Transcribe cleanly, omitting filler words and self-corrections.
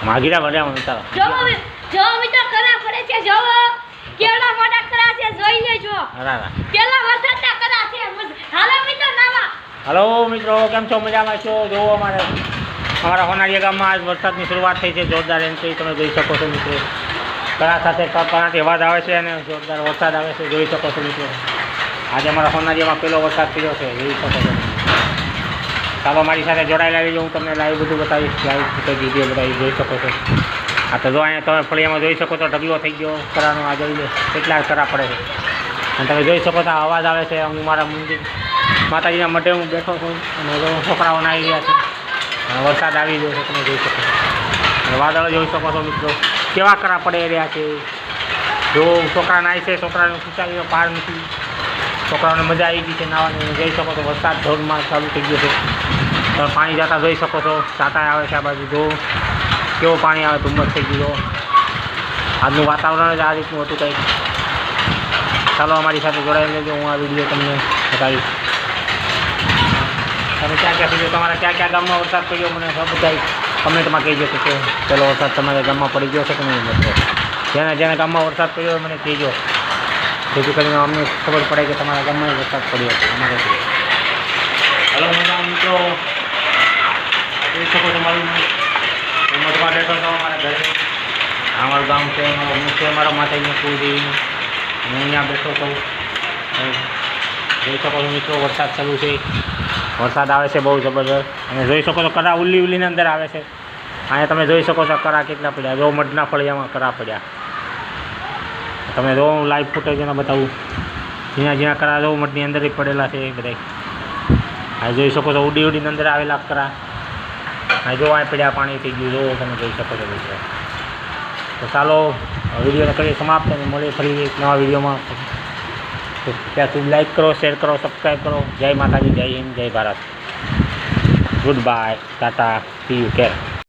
માગીરા ભર્યા તારા જો મિત્રો કરા પડે છે જો કેવડા મોટા કરા છે જોઈ લેજો અરા કેલા વરસાદના કરા છે હાલો મિત્રો નાવા હલો મિત્રો કેમ છો મજામાં છો જો અમારા હોનારીયા ગામમાં આજ વરસાદની શરૂઆત થઈ છે જોરદાર એન્ટ્રી તમે જોઈ શકો છો મિત્રો કરા સાથે કરાથી અવાજ આવે છે અને જોરદાર વરસાદ આવે છે જોઈ શકો છો મિત્રો આજે અમારા હોનારીયામાં પહેલો વરસાદ થયો છે જોઈ શકો છો ચાલો મારી સાથે જોડાયેલા રહીજો હું તમને લાઈવ બધું બતાવીશ લાઈવ ફૂટેજ વિડીયો બતાવી જોઈ શકો છો આ તો જો અહીંયા તમે ફળિયામાં જોઈ શકો છો ઢગલો થઈ ગયો કરાનો આ જોઈ લો કેટલા કરા પડે છે અને તમે જોઈ શકો છો અવાજ આવે છે હું મારા મંદિર માતાજીના મઢે હું બેઠો છું અને છોકરાઓ નાહી રહ્યા છે અને વરસાદ આવી ગયો છે તમે જોઈ શકો છો અને વાદળ જોઈ શકો છો મિત્રો કેવા કરા પડે રહ્યા છે જો છોકરા નાહી છે છોકરાને ખીચાવીનો પાર નથી છોકરાઓને મજા આવી ગઈ છે નાહવાની જોઈ શકો છો વરસાદ ધોધમાં ચાલુ થઈ ગયો છે તમે પાણી જતા જોઈ શકો છો સાટા આવે છે આ બાજુ જો કેવું પાણી આવે ધુમ્મસ થઈ ગયો આજનું વાતાવરણ જ આ રીતનું હતું કંઈક ચાલો અમારી સાથે જોડાઈ લેજો હું આ વિડીયો તમને બતાવીશ તમે ક્યાં ક્યાં સુધી તમારા ક્યાં ક્યાં ગામમાં વરસાદ પડ્યો મને સબ બધાય કમેન્ટમાં કહેજો કે પેલો વરસાદ તમારા ગામમાં પડી ગયો છે કે નહીં મિત્રો જેને ગામમાં વરસાદ પડ્યો મને કહેજો જેથી કરીને અમને ખબર પડે કે તમારા ગામમાં વરસાદ પડ્યો છે અમારે હલો મજા મિત્રો જોઈ શકો છો મારું મધમાં બેઠો છો અમારા ઘરે અમારું ગામ છે હું છે મારા માતાજીનું કુળદેવીનું હું અહીંયા બેઠો છું જોઈ શકો છો મિત્રો વરસાદ ચાલુ છે વરસાદ આવે છે બહુ જબરદસ્ત અને જોઈ શકો છો કરા ઉલ્લીની અંદર આવે છે અહીંયા તમે જોઈ શકો છો કરા કેટલા પડ્યા જો મઢના ફળિયામાં કરા પડ્યા તમે જો હું લાઈવ ફૂટેજ એને બતાવું ઝીણા કરા જો મઢની અંદર પડેલા છે એ બધા આ જોઈ શકો છો ઉડીની અંદર આવેલા કરા આ જો આ પડ્યા પાણી થઈ ગયું જો તમે જોઈ શકો છો મિત્રો તો ચાલો વિડીયોને કરીએ સમાપ્ત અને મળીએ ફરી એક નવા વિડીયોમાં તો ત્યાં સુધી લાઈક કરો શેર કરો સબસ્ક્રાઈબ કરો જય માતાજી જય હિન્દ જય Bharat good bye Tata C you care